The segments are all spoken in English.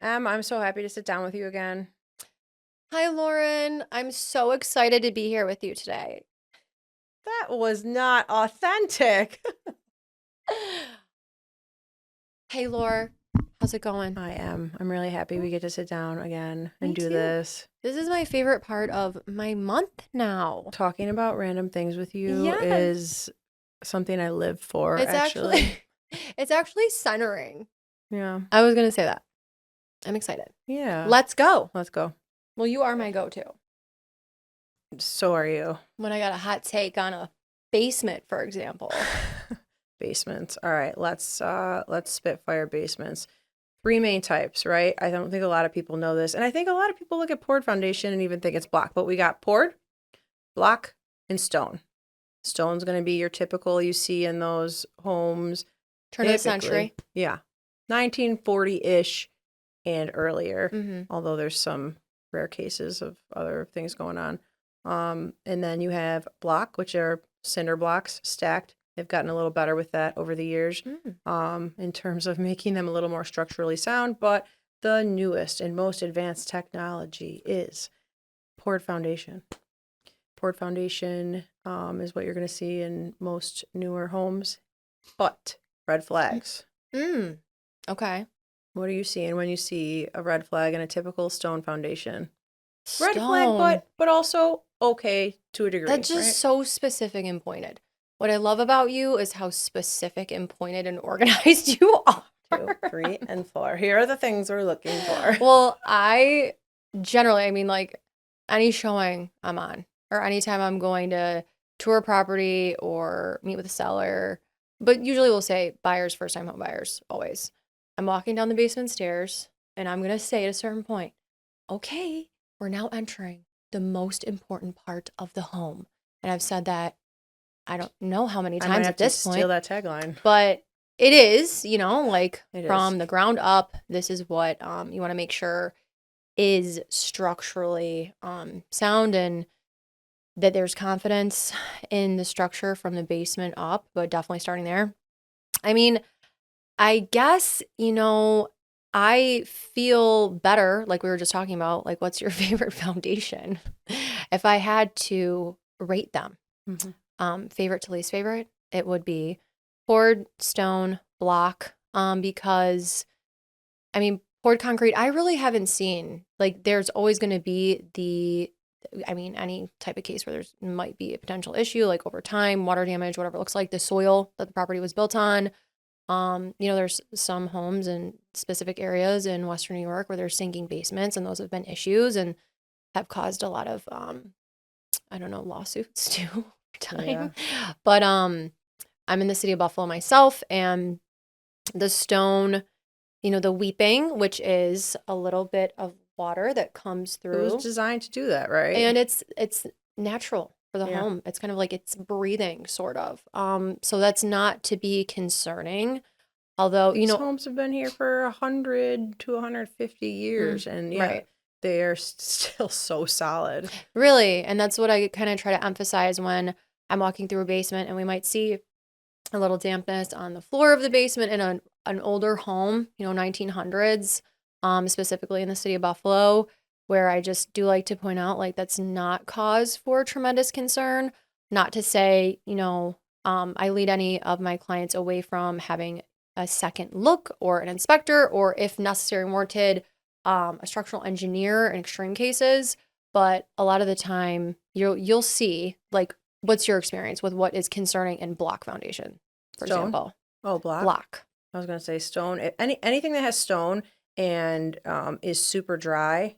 I'm so happy to sit down with you again. Hi, Lauren. I'm so excited to be here with you today. That was not authentic. Hey, Laura. How's it going? I'm really happy we get to sit down again and Me do too. this. This is my favorite part of my month now. Talking about random things with you Yes. is something I live for, It's actually. actually it's actually centering. Yeah. I was going to say that. I'm excited. Yeah. Let's go. Let's go. Well, you are my go-to. So are you. When I got a hot take on a basement, for example. Basements. All right, let's spitfire basements. Three main types, right? I don't think a lot of people know this. And I think a lot of people look at poured foundation and even think it's block, but we got poured, block, and stone. Stone's going to be your typical you see in those homes. Turn of the century. Yeah. 1940-ish and earlier, Mm-hmm. although there's some rare cases of other things going on. And then you have block, which are cinder blocks stacked. They've gotten a little better with that over the years, in terms of making them a little more structurally sound. But the newest and most advanced technology is poured foundation. Poured foundation is what you're going to see in most newer homes. But red flags. Mm. Okay. What are you seeing when you see a red flag in a typical stone foundation? Red flag, Stone. but also okay to a degree, That's just right? so specific and pointed. What I love about you is how specific and pointed and organized you are. 2, 3, and 4. Here are the things we're looking for. Well, I generally, like any showing I'm on, or anytime I'm going to tour a property or meet with a seller, but usually we'll say buyers, first time home buyers, always. I'm walking down the basement stairs and I'm going to say at a certain point, okay, we're now entering the most important part of the home. And I've said that I don't know how many I might times have at to this steal point, that tagline. but it is, like It is. from the ground up, this is what you want to make sure is structurally sound and that there's confidence in the structure from the basement up, but definitely starting there. I mean, I guess, I feel better, like we were just talking about, like what's your favorite foundation? If I had to rate them, Mhm. favorite to least favorite, it would be poured stone block, because poured concrete, I really haven't seen, like, there's always going to be any type of case where there's might be a potential issue, like over time, water damage, whatever it looks like, the soil that the property was built on. There's some homes in specific areas in Western New York where there's sinking basements, and those have been issues and have caused a lot of, I don't know, lawsuits too over Yeah. time. But I'm in the city of Buffalo myself, and the stone, the weeping, which is a little bit of water that comes It was through, designed to do that, right? and it's natural for the Yeah. home. It's kind of like it's breathing, sort of. So that's not to be concerning. Although, These homes have been here for 100 to 150 years, and yeah, right. they are still so solid. Really. And that's what I kind of try to emphasize when I'm walking through a basement and we might see a little dampness on the floor of the basement in an older home, 1900s, specifically in the city of Buffalo, where I just do like to point out, like, that's not cause for tremendous concern. Not to say, I lead any of my clients away from having a second look or an inspector, or if necessary and warranted, a structural engineer in extreme cases. But a lot of the time, you'll see, like, what's your experience with what is concerning in block foundation, for Stone. example? Oh, block. Block. I was gonna say stone. Anything that has stone and is super dry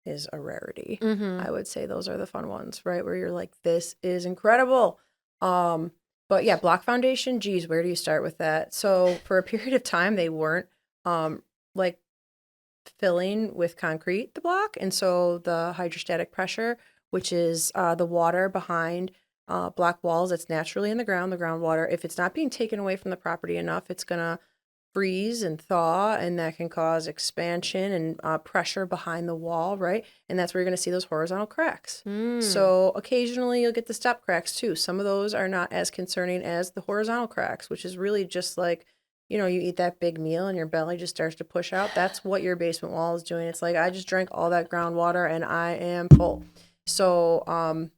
is a rarity. Mm-hmm. I would say those are the fun ones, right? Where you're like, this is incredible. Um, but yeah, block foundation, geez, where do you start with that? So for a period of time, they weren't like filling with concrete the block. And so the hydrostatic pressure, which is the water behind block walls that's naturally in the groundwater, if it's not being taken away from the property enough, it's going to freeze and thaw, and that can cause expansion and pressure behind the wall, right? And that's where you're going to see those horizontal cracks. Mm. So occasionally you'll get the step cracks too. Some of those are not as concerning as the horizontal cracks, which is really just like you know, you eat that big meal and your belly just starts to push out. That's what your basement wall is doing. It's like I just drank all that groundwater and I am full. So,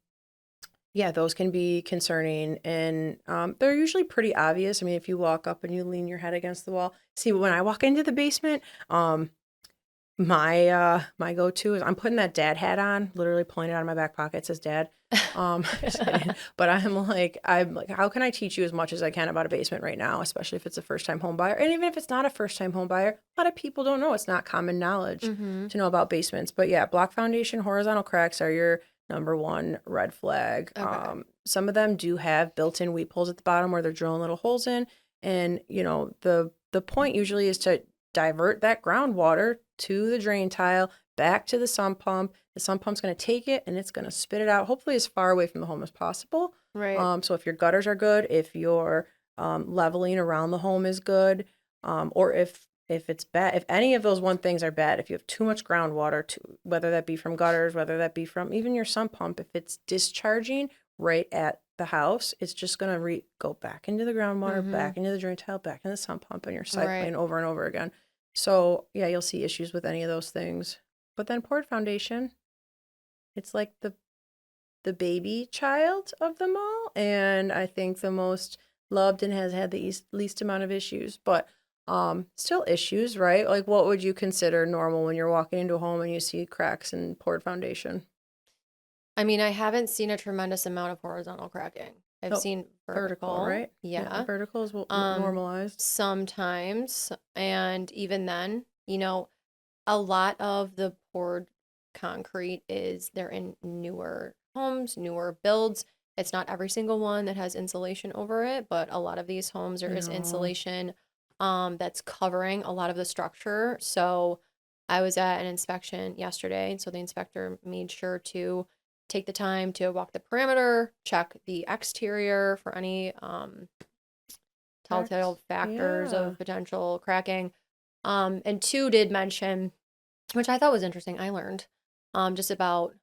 yeah, those can be concerning, and they're usually pretty obvious. I mean, if you walk up and you lean your head against the wall, see, when I walk into the basement, my go-to is I'm putting that dad hat on, literally pulling it out of my back pocket. It says dad. Just kidding. But I'm like, how can I teach you as much as I can about a basement right now, especially if it's a first-time home buyer? And even if it's not a first-time home buyer, a lot of people don't know. It's not common knowledge Mm-hmm. to know about basements. But yeah, block foundation, horizontal cracks are your number one red flag. Okay. Some of them do have built-in weep holes at the bottom where they're drilling little holes in, and you know the point usually is to divert that groundwater to the drain tile, back to the sump pump. The sump pump's going to take it and it's going to spit it out, hopefully as far away from the home as possible. Right. So if your gutters are good, if your leveling around the home is good, or if it's bad, if any of those one things are bad, if you have too much groundwater, whether that be from gutters, whether that be from even your sump pump, if it's discharging right at the house, it's just going to go back into the groundwater, Mm-hmm. back into the drain tile, back into the sump pump, and you're Right. cycling over and over again. So yeah, you'll see issues with any of those things. But then poured foundation, it's like the baby child of them all, and I think the most loved and has had the least amount of issues. But still issues, right? Like what would you consider normal when you're walking into a home and you see cracks in poured foundation? I mean, I haven't seen a tremendous amount of horizontal cracking. I've Oh, seen vertical, vertical. right? Yeah, Yeah. vertical is Um, normalized. Sometimes, and even then, a lot of the poured concrete is they're in newer homes, newer builds. It's not every single one that has insulation over it, but a lot of these homes there is No. insulation that's covering a lot of the structure. So I was at an inspection yesterday, and so the inspector made sure to take the time to walk the perimeter, check the exterior for any telltale Cracks? factors Yeah. of potential cracking. And two did mention, which I thought was interesting, I learned just about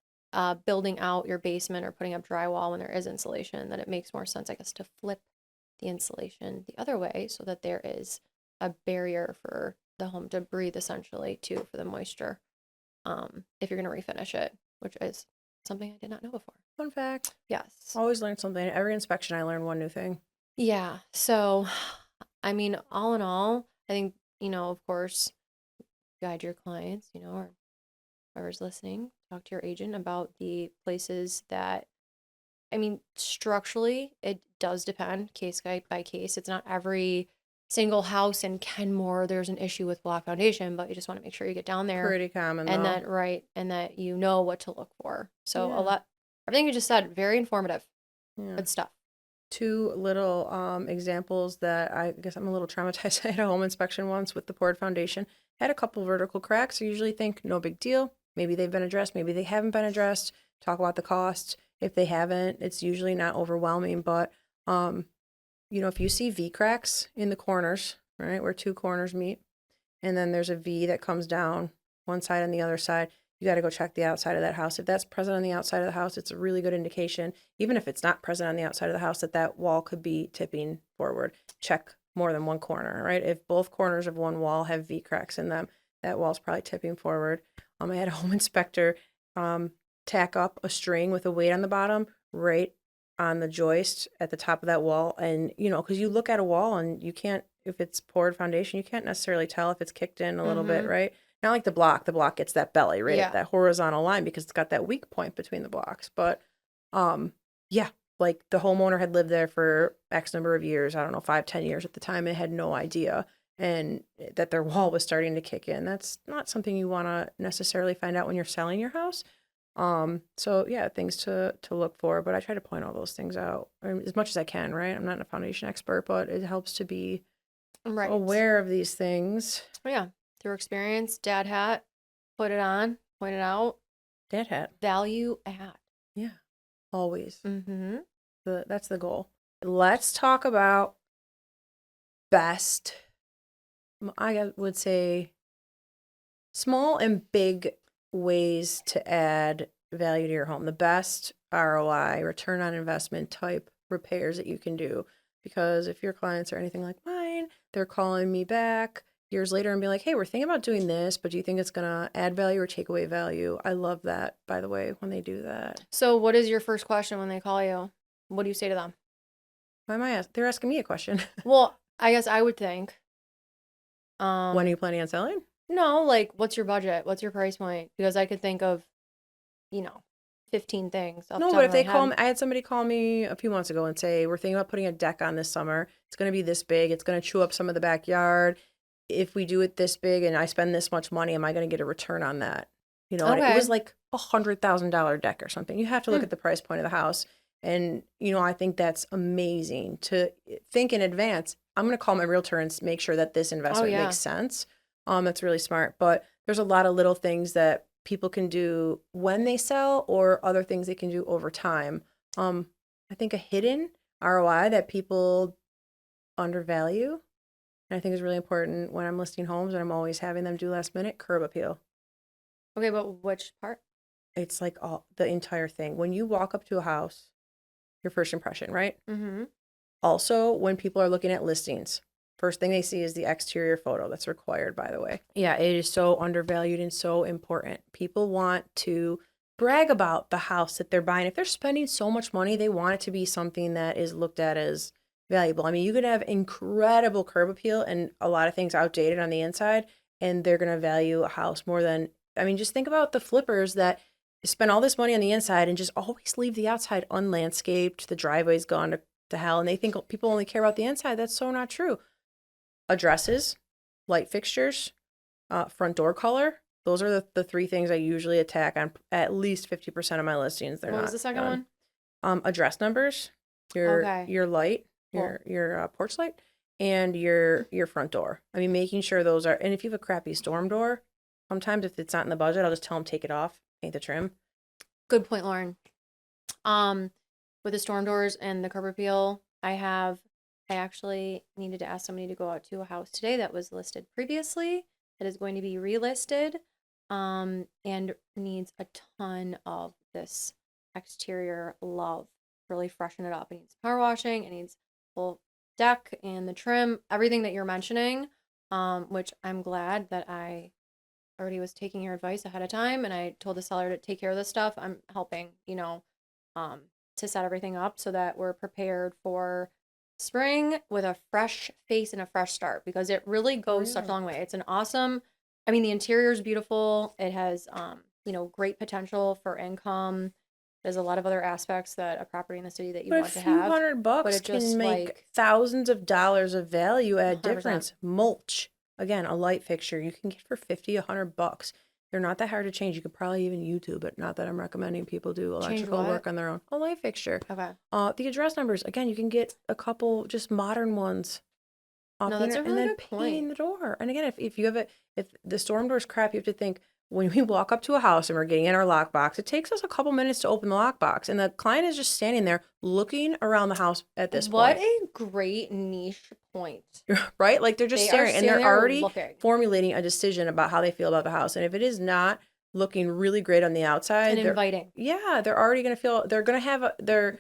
building out your basement or putting up drywall when there is insulation, that it makes more sense, I guess, to flip the insulation the other way so that there is a barrier for the home to breathe essentially too for the moisture if you're going to refinish it, which is something I did not know before. Fun fact. Yes. Always learn something. Every inspection, I learn one new thing. Yeah. So, I mean, all in all, I think, of course, guide your clients, or whoever's listening, talk to your agent about the places that, I mean, structurally, it does depend case by case. It's not every single house in Kenmore there's an issue with block foundation, but you just want to make sure you get down there Pretty common and though. that, right, and that you know what to look for. So, Yeah. everything you just said, very informative. Yeah. Good stuff. Two little examples that I guess I'm a little traumatized. I had a home inspection once with the poured foundation. Had a couple vertical cracks. I usually think no big deal. Maybe they've been addressed. Maybe they haven't been addressed. Talk about the cost. If they haven't, it's usually not overwhelming. But if you see V cracks in the corners, right, where two corners meet, and then there's a V that comes down one side and the other side, you got to go check the outside of that house. If that's present on the outside of the house, it's a really good indication, even if it's not present on the outside of the house, that that wall could be tipping forward. Check more than one corner, right? If both corners of one wall have V cracks in them, that wall's probably tipping forward. I had a home inspector tack up a string with a weight on the bottom right on the joist at the top of that wall. And, because you look at a wall and you can't, if it's poured foundation, you can't necessarily tell if it's kicked in a little bit, Mm-hmm. right? Not like the block. The block gets that belly, right? Yeah. That horizontal line because it's got that weak point between the blocks. But yeah, like the homeowner had lived there for X number of years, I don't know, 5, 10 years at the time, and had no idea and that their wall was starting to kick in. That's not something you want to necessarily find out when you're selling your house. So yeah, things to look for, but I try to point all those things out as much as I can, right? I'm not a foundation expert, but it helps to be Right. aware of these things. Yeah. Through experience, dad hat, put it on, point it out, Dad hat. value add. Yeah, always. Mm-hmm. That's the goal. Let's talk about best, I would say, small and big ways to add value to your home. The best ROI, return on investment type repairs that you can do. Because if your clients are anything like mine, they're calling me back years later and be like, hey, we're thinking about doing this, but do you think it's going to add value or take away value? I love that, by the way, when they do that. So what is your first question when they call you? What do you say to them? Why am I they're asking me a question. Well, I guess I would think. When are you planning on selling? No, like, what's your budget? What's your price point? Because I could think of, 15 things off the No, top but of if my they call head. me, I had somebody call me a few months ago and say, we're thinking about putting a deck on this summer. It's going to be this big. It's going to chew up some of the backyard. If we do it this big and I spend this much money, am I going to get a return on that? And it was Okay. like $100,000 deck or something. You have to look Hmm. at the price point of the house. And, I think that's amazing to think in advance. I'm going to call my realtor and make sure that this Oh, investment yeah. makes sense. That's really smart. But there's a lot of little things that people can do when they sell or other things they can do over time. I think a hidden ROI that people undervalue, and I think is really important when I'm listing homes and I'm always having them do last minute curb appeal. Okay, but which part? It's like the entire thing. When you walk up to a house, your first impression, right? Mm-hmm. Also, when people are looking at listings, first thing they see is the exterior photo. That's required, by the way. Yeah, it is so undervalued and so important. People want to brag about the house that they're buying. If they're spending so much money, they want it to be something that is looked at as valuable. I mean, you could have incredible curb appeal and a lot of things outdated on the inside, and they're going to value a house more than, I mean, just think about the flippers that spend all this money on the inside and just always leave the outside unlandscaped. The driveway's gone to hell, and they think people only care about the inside. That's so not true. Addresses, light fixtures, front door color. Those are the three things I usually attack on at least 50% of my listings. They're What was not the second done. one? Address numbers, your Okay. your light, Cool. your porch light, and your front door. I mean, making sure those are. And if you have a crappy storm door, sometimes if it's not in the budget, I'll just tell them take it off, paint the trim. Good point, Lauren. Um, with the storm doors and the curb appeal, I actually needed to ask somebody to go out to a house today that was listed previously that is going to be relisted, and needs a ton of this exterior love. Really freshen it up. It needs power washing. It needs full deck and the trim, everything that you're mentioning. Which I'm glad that I already was taking your advice ahead of time and I told the seller to take care of this stuff. I'm helping, um, to set everything up so that we're prepared for spring with a fresh face and a fresh start because it really goes such a long way. It's an awesome, I mean, the interior is beautiful. It has, great potential for income. There's a lot of other aspects that a property in the city that you But a want to few have, hundred but bucks it just can make like thousands of dollars of value add 100%. difference. Mulch, again, a light fixture you can get for 50, 100 bucks. They're not that hard to change. You could probably even YouTube it. Not that I'm recommending people do Change electrical what? work on their own. A light fixture. Okay. The address numbers, again, you can get a couple just modern ones off No, the that's a internet and really then good painting point. the door. And again, if you have if the storm door's crap, you have to think when we walk up to a house and we're getting in our lockbox, it takes us a couple minutes to open the lockbox. And the client is just standing there looking around the house at this What point. a great niche point. Right? Like they're just They are staring and standing they're there already looking. formulating a decision about how they feel about the house. And if it is not looking really great on the And outside, inviting. they're already gonna feel they're gonna have their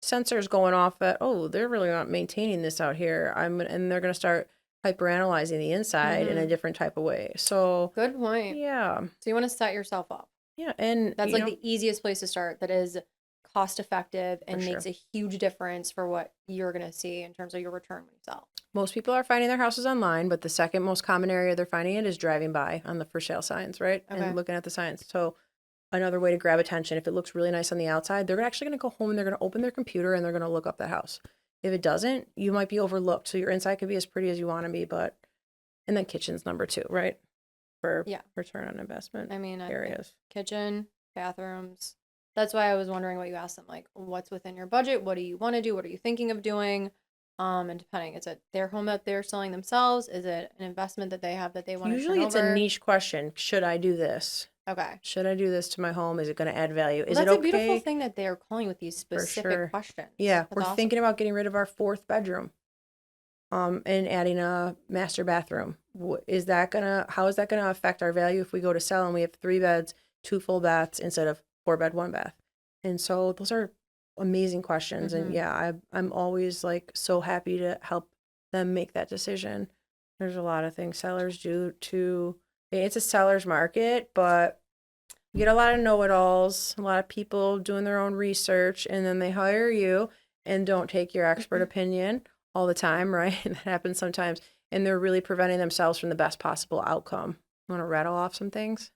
sensors going off that, oh, they're really not maintaining this out here. And they're gonna start hyper analyzing the inside in a Mm-hmm. different type of way. So Good point. yeah. So you want to set yourself up. Yeah. And That's like the easiest place to start that is cost effective for and makes sure. a huge difference for what you're going to see in terms of your return when you sell. Most people are finding their houses online, but the second most common area they're finding it is driving by on the for sale signs, right? Okay. And looking at the signs. So another way to grab attention, if it looks really nice on the outside, they're actually going to go home and they're going to open their computer and they're going to look up that house. If it doesn't, you might be overlooked. So your inside could be as pretty as you want to be, and then kitchen's number 2, right? For Yeah. return on investment I mean, I think areas. kitchen, bathrooms. That's why I was wondering what you asked them, like what's within your budget? What do you want to do? What are you thinking of doing? And depending, is it their home that they're selling themselves? Is it an investment that they have that they want to turn Usually it's a over? niche question. Should I do this? Okay. Should I do this to my home? Is it going to add value? Well, Is it that's a beautiful okay? thing that they are calling with these For specific sure. questions. Yeah, That's we're awesome. thinking about getting rid of our 4th bedroom. And adding a master bathroom. How is that gonna affect our value if we go to sell and we have 3 beds, 2 full baths instead of 4 bed, 1 bath? And so those are amazing questions. And Mhm. yeah, I'm always like so happy to help them make that decision. There's a lot of things sellers do to, it's a seller's market, but you get a lot of know-it-alls, a lot of people doing their own research, and then they hire you and don't take your expert opinion all the time, right? That happens sometimes, and they're really preventing themselves from the best possible outcome. You want to rattle off some things?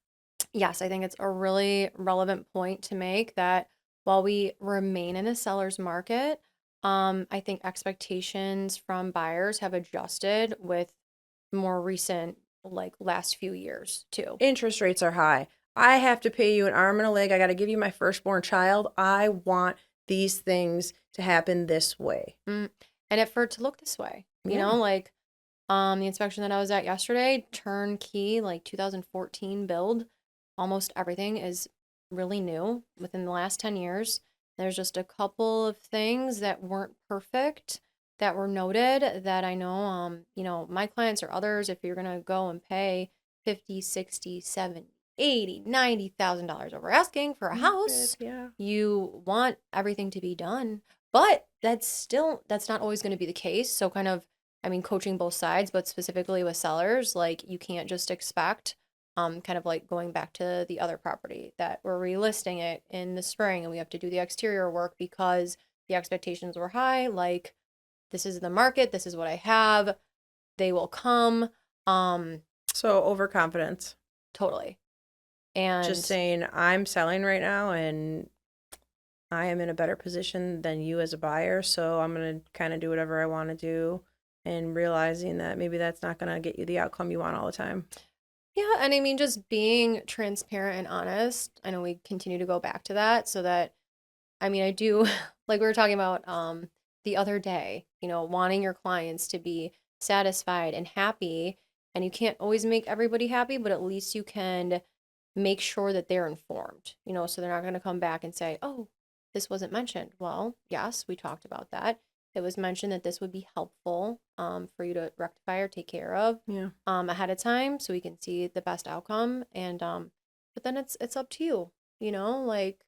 Yes, I think it's a really relevant point to make that while we remain in a seller's market, I think expectations from buyers have adjusted with more recent, like last few years too. Interest rates are high. I have to pay you an arm and a leg. I got to give you my firstborn child. I want these things to happen this way. Mm. And for it to look this way, Yeah. like the inspection that I was at yesterday, turnkey, like 2014 build, almost everything is really new within the last 10 years. There's just a couple of things that weren't perfect that were noted that I know, my clients or others, if you're going to go and pay 50, 60, 70, 80, $90,000 over asking for a house, Yeah. you want everything to be done. But that's not always going to be the case. So kind of, I mean, coaching both sides, but specifically with sellers, like you can't just expect, kind of like going back to the other property that we're relisting it in the spring and we have to do the exterior work because the expectations were high. Like, this is the market, this is what I have, they will come. So overconfidence. Totally. Just And saying, I'm selling right now and I am in a better position than you as a buyer. So I'm going to kind of do whatever I want to do and realizing that maybe that's not going to get you the outcome you want all the time. yeah, and I mean, just being transparent and honest. I know we continue to go back to that so that, I mean, I do, like we were talking about the other day, wanting your clients to be satisfied and happy. And you can't always make everybody happy, but at least you can make sure that they're informed, so they're not going to come back and say, oh, this wasn't mentioned. Well, yes, we talked about that. It was mentioned that this would be helpful for you to rectify or take care of Yeah. ahead of time so we can see the best outcome. And but then it's up to you, like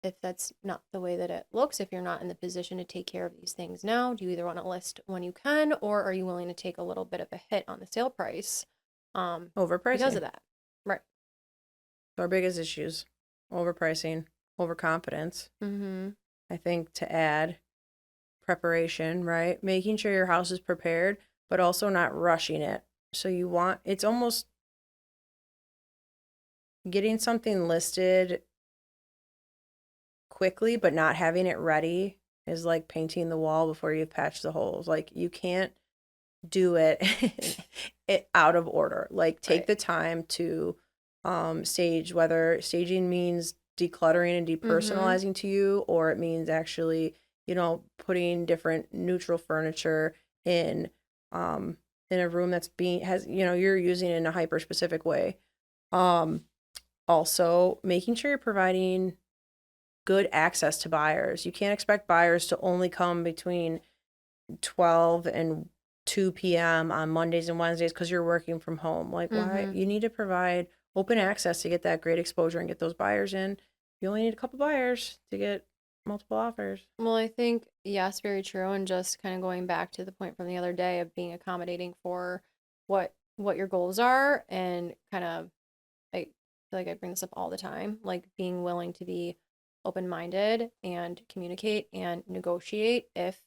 if that's not the way that it looks, if you're not in the position to take care of these things now, do you either want to list when you can, or are you willing to take a little bit of a hit on the sale price because Overpricing. of that? Right. Our biggest issues, overpricing, overconfidence. Mm-hmm. I think to add preparation, right? Making sure your house is prepared, but also not rushing it. So it's almost getting something listed quickly, but not having it ready is like painting the wall before you've patched the holes. Like you can't do it, it out of order. Like take Right. the time to stage, whether staging means decluttering and Mm-hmm. depersonalizing to you, or it means actually, putting different neutral furniture um in a room that's you're using it in a hyper specific way. Um Also making sure you're providing good access to buyers. You can't expect buyers to only come between 12 and 2 p.m. on Mondays and Wednesdays because you're working from home. Like, why? Mm-hmm. You need to provide open access to get that great exposure and get those buyers in. You only need a couple buyers to get multiple offers. Well, I think, yes, very true. And just kind of going back to the point from the other day of being accommodating for what your goals are and kind of, I feel like I bring this up all the time, like being willing to be open-minded and communicate and negotiate if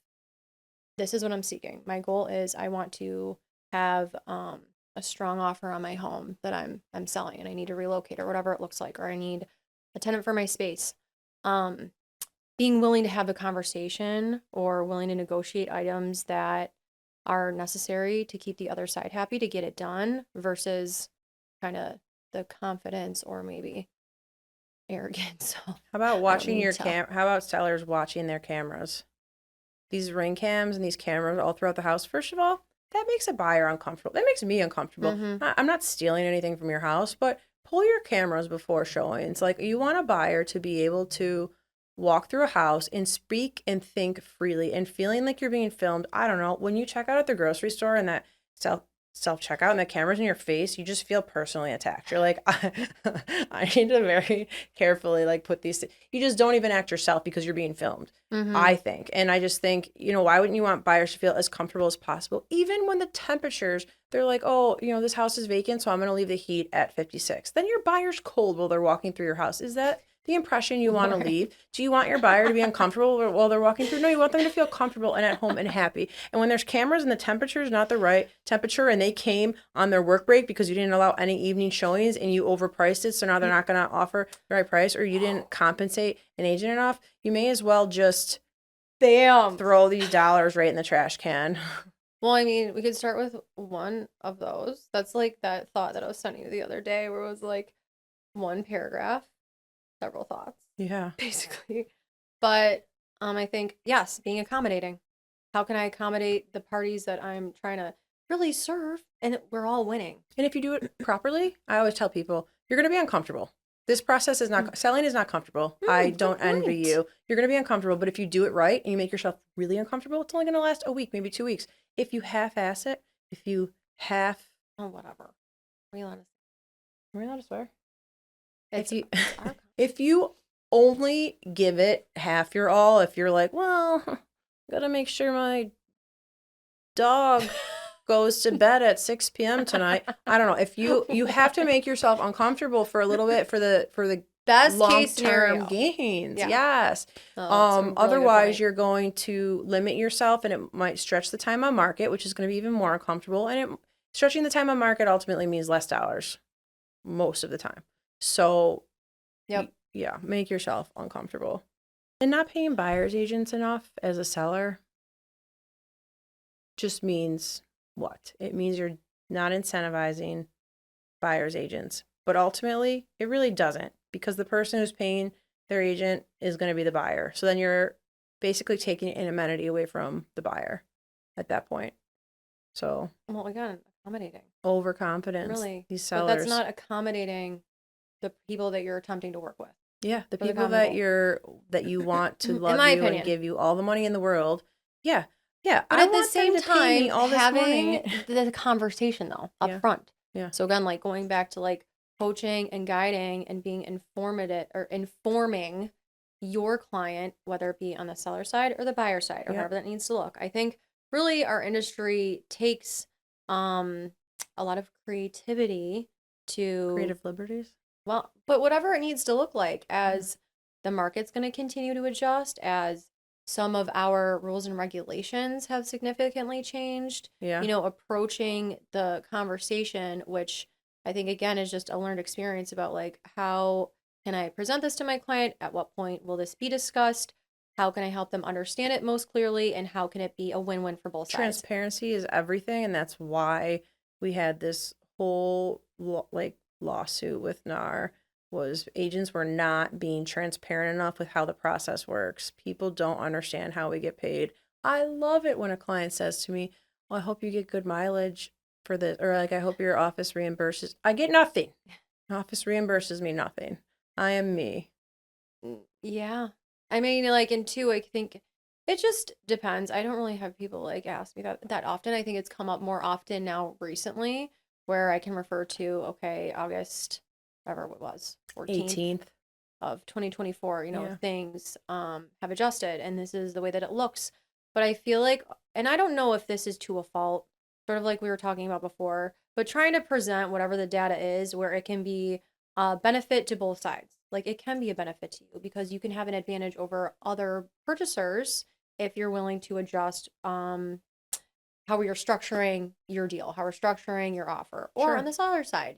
this is what I'm seeking. My goal is I want to have a strong offer on my home that I'm selling and I need to relocate or whatever it looks like, or I need a tenant for my space. Um, Being willing to have a conversation or willing to negotiate items that are necessary to keep the other side happy to get it done versus kind of the confidence or maybe arrogance. So How about I don't watching need your to. How about sellers watching their cameras? These ring cams and these cameras all throughout the house. First of all, that makes a buyer uncomfortable. That makes me uncomfortable. Mm-hmm. I'm not stealing anything from your house, but pull your cameras before showing. It's like you want a buyer to be able to walk through a house and speak and think freely and feeling like you're being filmed. I don't know. When you check out at the grocery store and that self-checkout and the camera's in your face, you just feel personally attacked. You're like, I need to very carefully like put these you just don't even act yourself because you're being filmed. I think. And I just think, why wouldn't you want buyers to feel as comfortable as possible? Even when the temperatures, they're like, oh, this house is vacant, so I'm going to leave the heat at 56. Then your buyer's cold while they're walking through your house. Is that the impression you want to leave? Do you want your buyer to be uncomfortable while they're walking through? No, you want them to feel comfortable and at home and happy. And when there's cameras and the temperature is not the right temperature and they came on their work break because you didn't allow any evening showings and you overpriced it, so now they're not going to offer the right price, or you didn't compensate an agent enough, you may as well just throw these dollars right in the trash can. Well, I mean, we could start with one of those. That's like that thought that I was sending you the other day where it was like one paragraph, several thoughts. Yeah. Basically. But I think, yes, being accommodating. How can I accommodate the parties that I'm trying to really serve and we're all winning? And if you do it properly, I always tell people, you're going to be uncomfortable. This process is not, selling is not comfortable. I don't envy you. You're going to be uncomfortable, but if you do it right and you make yourself really uncomfortable, it's only going to last a week, maybe 2 weeks. If you half-ass it, oh, whatever. Are we allowed to swear? It's If you only give it half your all, if you're like, well, gotta make sure my dog goes to bed at 6 p.m. tonight. I don't know. If you have to make yourself uncomfortable for a little bit for the best case long-term scenario gains. Yeah. Yes. Really Otherwise you're going to limit yourself and it might stretch the time on market, which is going to be even more uncomfortable. And stretching the time on market ultimately means less dollars most of the time. So yeah, make yourself uncomfortable. And not paying buyer's agents enough as a seller just means what? It means you're not incentivizing buyer's agents. But ultimately, it really doesn't, because the person who's paying their agent is going to be the buyer. So then you're basically taking an amenity away from the buyer at that point. So, well, again, accommodating. Overconfidence. Really. These sellers. But that's not accommodating the people that you're attempting to work with. Yeah, the people that you want to love you and give you all the money in the world. Yeah. Yeah, but I at the same time, having the conversation though up front. Yeah. So again, like going back to like coaching and guiding and being informative or informing your client, whether it be on the seller side or the buyer side or however that needs to look. I think really our industry takes a lot of creativity to creative liberties. Well, but whatever it needs to look like as the market's going to continue to adjust, as some of our rules and regulations have significantly changed, approaching the conversation, which I think, again, is just a learned experience about like, how can I present this to my client? At what point will this be discussed? How can I help them understand it most clearly? And how can it be a win-win for both sides? Transparency is everything. And that's why we had this whole lawsuit with NAR. Was agents were not being transparent enough with how the process works. People don't understand how we get paid. I love it when a client says to me, well, I hope you get good mileage for this, or like, I hope your office reimburses. I get nothing. Office reimburses me nothing. I am me. Yeah. I mean, like, and two, I think it just depends. I don't really have people like ask me that often. I think it's come up more often now recently where I can refer to, okay, August, whatever it was, 18th of 2024, things have adjusted and this is the way that it looks. But I feel like, and I don't know if this is to a fault, sort of like we were talking about before, but trying to present whatever the data is where it can be a benefit to both sides. Like it can be a benefit to you because you can have an advantage over other purchasers if you're willing to adjust how you're structuring your deal, how we're structuring your offer, or on the seller side.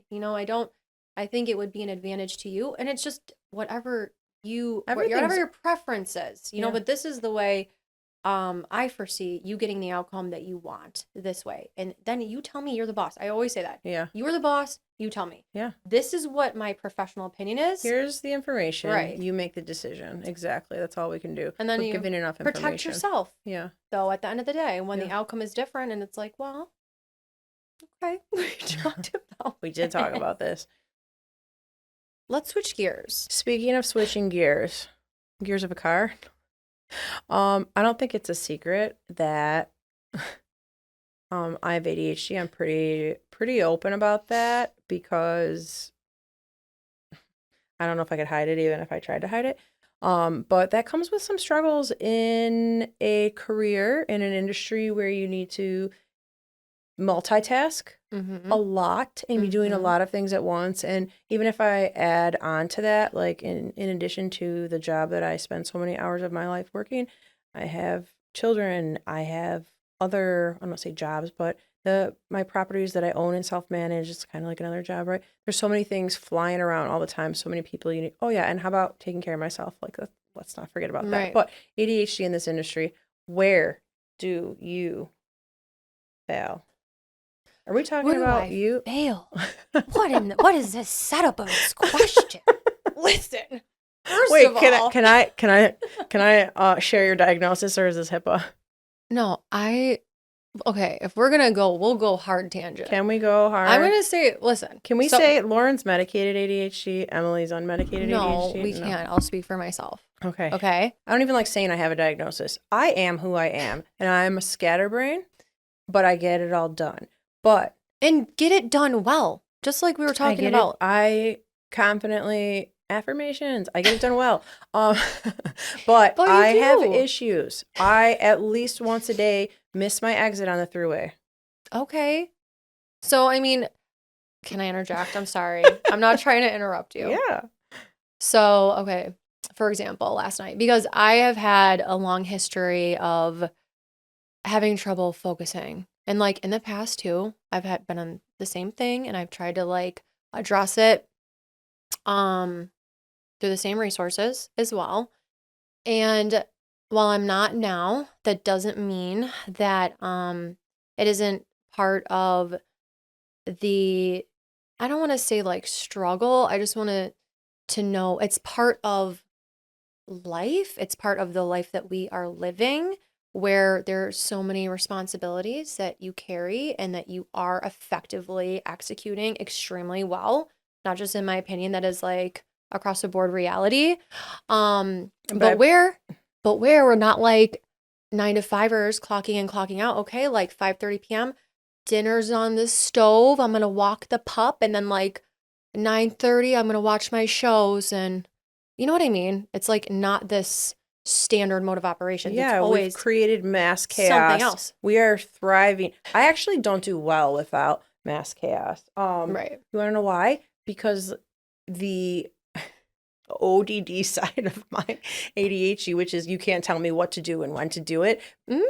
I think it would be an advantage to you, and it's just whatever your preference is, but this is the way I foresee you getting the outcome that you want this way. And then you tell me, you're the boss. I always say that. Yeah. You are the boss. You tell me. Yeah. This is what my professional opinion is. Here's the information. Right. You make the decision. Exactly. That's all we can do. And then We're giving enough information. Protect yourself. Yeah. So at the end of the day, when the outcome is different and it's like, well, okay, we did talk about this. Let's switch gears. Speaking of switching gears of a car. I don't think it's a secret that I have ADHD. I'm pretty open about that because I don't know if I could hide it even if I tried to hide it. But that comes with some struggles in a career in an industry where you need to multitask a lot and be doing a lot of things at once. And even if I add on to that, like in addition to the job that I spend so many hours of my life working, I have children, I have other, I don't say jobs, but my properties that I own and self-manage, it's kind of like another job, right? There's so many things flying around all the time, so many people you need. Oh yeah, and how about taking care of myself? Like let's not forget about that. Right. But ADHD in this industry, where do you fail? Are we talking Where do about I you? fail? What is this setup of this question? Listen, first Wait, of all, can I share your diagnosis or is this HIPAA? no, okay, if we're gonna go, we'll go hard tangent. Can we go hard? I'm gonna say, listen. Can we say Lauren's medicated ADHD, Emily's unmedicated No, ADHD? we can't. I'll speak for myself. Okay. Okay. I don't even like saying I have a diagnosis. I am who I am, and I'm a scatterbrain, but I get it all done. And get it done well, just like we were talking about. I confidently affirmations. I get it done well. But I have issues. I at least once a day miss my exit on the thruway. Okay. So I mean, can I interject? I'm sorry. I'm not trying to interrupt you. Yeah. So, okay. For example, last night, because I have had a long history of having trouble focusing. And like in the past too, I've been on the same thing and I've tried to like address it through the same resources as well. And while I'm not now, that doesn't mean that it isn't part of the, I don't want to say like struggle. I just want to know it's part of life. It's part of the life that we are living, where there's so many responsibilities that you carry and that you are effectively executing extremely well. Not just in my opinion, that is like across the board reality. But where we're not like 9 to 5ers clocking in, clocking out. Okay, like 5:30 p.m. dinner's on the stove. I'm gonna walk the pup, and then like 9:30, I'm gonna watch my shows, and you know what I mean? It's like not this standard mode of operations. Yeah, it's always we've created mass chaos. Something else. We are thriving. I actually don't do well without mass chaos. Right. You want to know why? Because the ODD side of my ADHD, which is you can't tell me what to do and when to do it,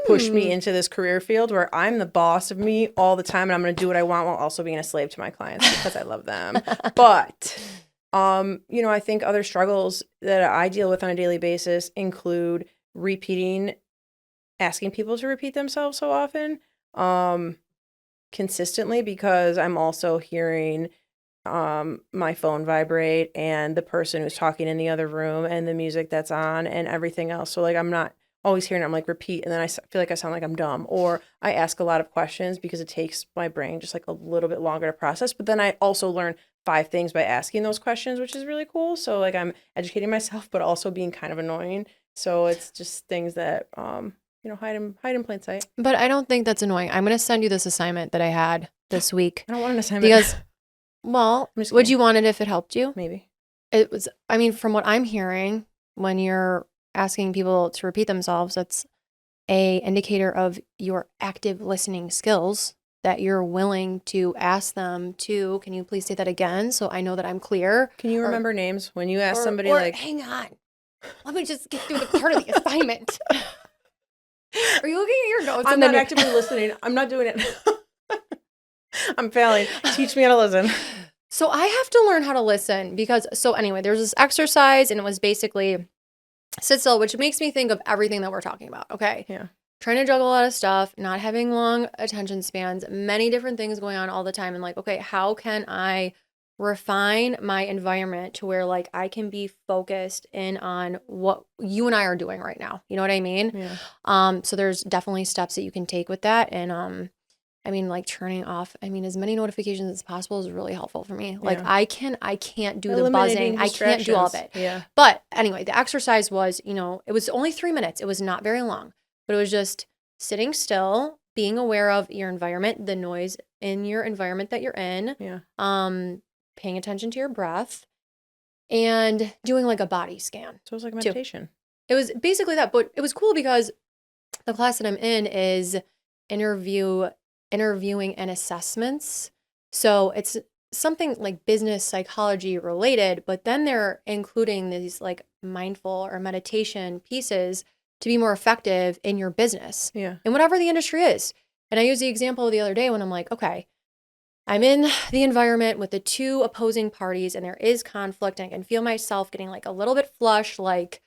pushed me into this career field where I'm the boss of me all the time and I'm going to do what I want while also being a slave to my clients because I love them. But I think other struggles that I deal with on a daily basis include asking people to repeat themselves so often, consistently, because I'm also hearing my phone vibrate and the person who's talking in the other room and the music that's on and everything else. So like I'm not always hearing it. I'm like repeat, and then I feel like I sound like I'm dumb, or I ask a lot of questions because it takes my brain just like a little bit longer to process. But then I also learn 5 things by asking those questions, which is really cool. So like I'm educating myself, but also being kind of annoying. So it's just things that hide in plain sight. But I don't think that's annoying. I'm gonna send you this assignment that I had this week. I don't want an assignment because, well, would you want it if it helped you? Maybe. It was. I mean, from what I'm hearing, when you're asking people to repeat themselves, that's a indicator of your active listening skills, that you're willing to ask them to, can you please say that again so I know that I'm clear? Can you remember names when you ask somebody like, hang on, let me just get through the part of the assignment. Are you looking at your notes? I'm not actively listening. I'm not doing it. I'm failing. Teach me how to listen. So I have to learn how to listen anyway, there's this exercise and it was basically sit still, which makes me think of everything that we're talking about. Okay. Yeah. Trying to juggle a lot of stuff, not having long attention spans, many different things going on all the time. And like, okay, how can I refine my environment to where like I can be focused in on what you and I are doing right now? You know what I mean? Yeah. So there's definitely steps that you can take with that. And I mean, like turning off, as many notifications as possible is really helpful for me. Like I can't do the buzzing. I can't do all of it. Yeah. But anyway, the exercise was, it was only 3 minutes. It was not very long, but it was just sitting still, being aware of your environment, the noise in your environment that you're in, Yeah. paying attention to your breath, and doing like a body scan So it's like too. meditation. It was basically that, but it was cool because the class that I'm in is interviewing and assessments. So it's something like business psychology related, but then they're including these like mindful or meditation pieces to be more effective in your business Yeah. and whatever the industry is. And I used the example the other day when I'm like, okay, I'm in the environment with the two opposing parties and there is conflict and I can feel myself getting like a little bit flush, like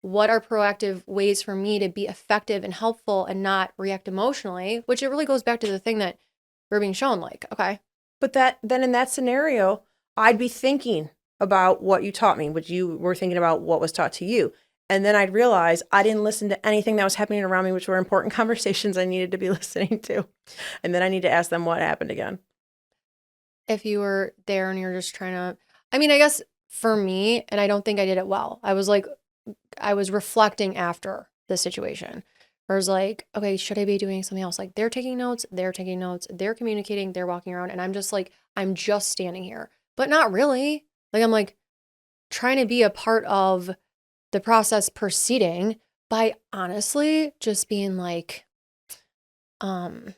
what are proactive ways for me to be effective and helpful and not react emotionally, which it really goes back to the thing that we're being shown, like, okay. But then in that scenario, I'd be thinking about what you taught me, which you were thinking about what was taught to you. And then I'd realize I didn't listen to anything that was happening around me, which were important conversations I needed to be listening to. And then I need to ask them what happened again. If you were there and you're just trying to, I mean, I guess for me, and I don't think I did it well, I was reflecting after the situation. Where I was like, okay, should I be doing something else? Like they're taking notes, they're communicating, they're walking around, and I'm just like, I'm just standing here, but not really. Like I'm like trying to be a part of the process proceeding by honestly just being like, um,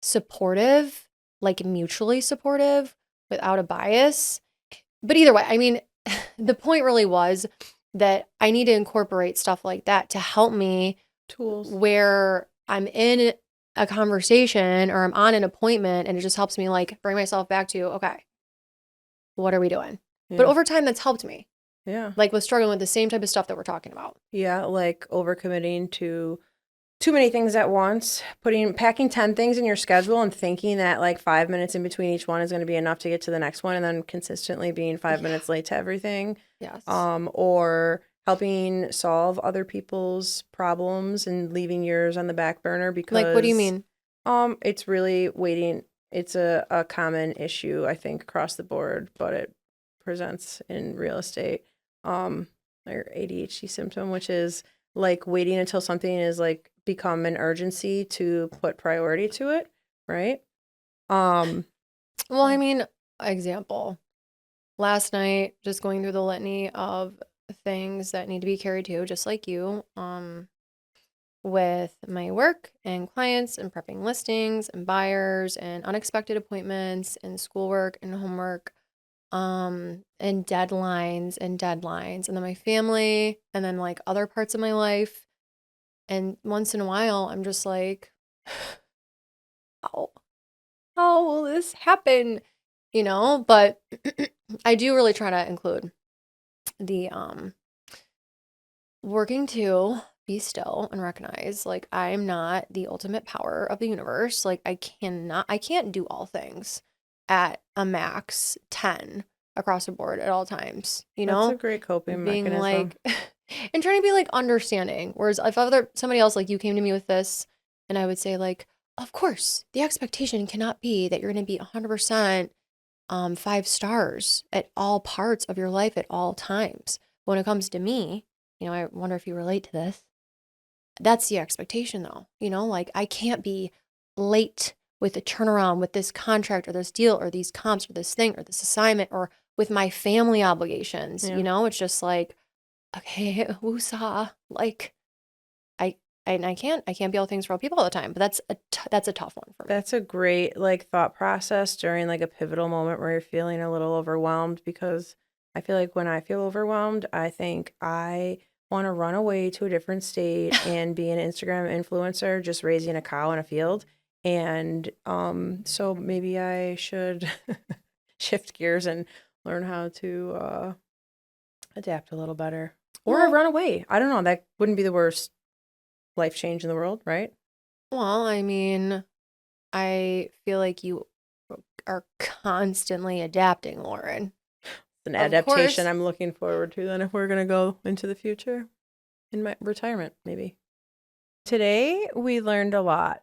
supportive, like mutually supportive without a bias. But either way, I mean, the point really was that I need to incorporate stuff like that to help me Tools. where I'm in a conversation or I'm on an appointment and it just helps me like bring myself back to, okay, what are we doing? But Yeah. over time, that's helped me, Yeah. like with struggling with the same type of stuff that we're talking about. Yeah. Like overcommitting to too many things at once, packing 10 things in your schedule and thinking that like 5 minutes in between each one is going to be enough to get to the next one, and then consistently being 5 minutes late to everything. Yes. Or helping solve other people's problems and leaving yours on the back burner because Like, what do you mean? it's really waiting. It's a common issue, I think, across the board, but it presents in real estate, or ADHD symptom, which is like waiting until something is like become an urgency to put priority to it, right? Well, I mean, example. Last night, just going through the litany of things that need to be carried to, just like you, with my work and clients and prepping listings and buyers and unexpected appointments and schoolwork and homework, and deadlines, and then my family, and then like other parts of my life. And once in a while, I'm just like, how, how will this happen? You know, but I do really try to include the working to be still and recognize like I am not the ultimate power of the universe. Like I can't do all things at a max 10 across the board at all times, you That's a know? great coping Being mechanism. like and trying to be like understanding. Whereas if somebody else like you came to me with this and I would say like, of course, the expectation cannot be that you're going to be 100% 5 stars at all parts of your life at all times. When it comes to me, you know, I wonder if you relate to this. That's the expectation though. You know, like I can't be late with the turnaround with this contract or this deal or these comps or this thing or this assignment or with my family obligations. Yeah. You know, it's just like, okay, woosah. Like I can't be all things for all people all the time. But that's a tough one for me. That's a great like thought process during like a pivotal moment where you're feeling a little overwhelmed, because I feel like when I feel overwhelmed, I think I want to run away to a different state and be an Instagram influencer just raising a cow in a field. And so maybe I should shift gears and learn how to adapt a little better. Or I Well, run away. I don't know. That wouldn't be the worst life change in the world, right? well, I mean, I feel like you are constantly adapting, Lauren. An Of adaptation course. I'm looking forward to then if we're going to go into the future in my retirement, maybe. Today, we learned a lot.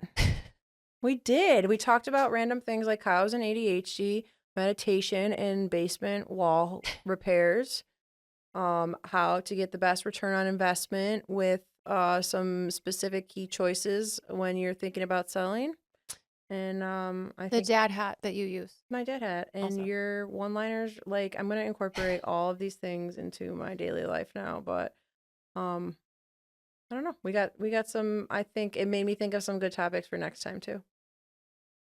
We did. We talked about random things like cows and ADHD, meditation, and basement wall repairs, how to get the best return on investment with some specific key choices when you're thinking about selling. And I The think dad hat that you use. my dad had, and Also. your one-liners, like I'm gonna incorporate all of these things into my daily life now. But um, I don't know. We got some. I think it made me think of some good topics for next time too.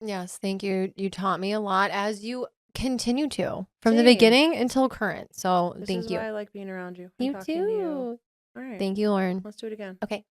Yes, thank you. You taught me a lot as you continue to from the Same. beginning until current. So This thank is you. why I like being around you and You talking to you. too. All right, Thank you, Lauren. let's do it again. Okay.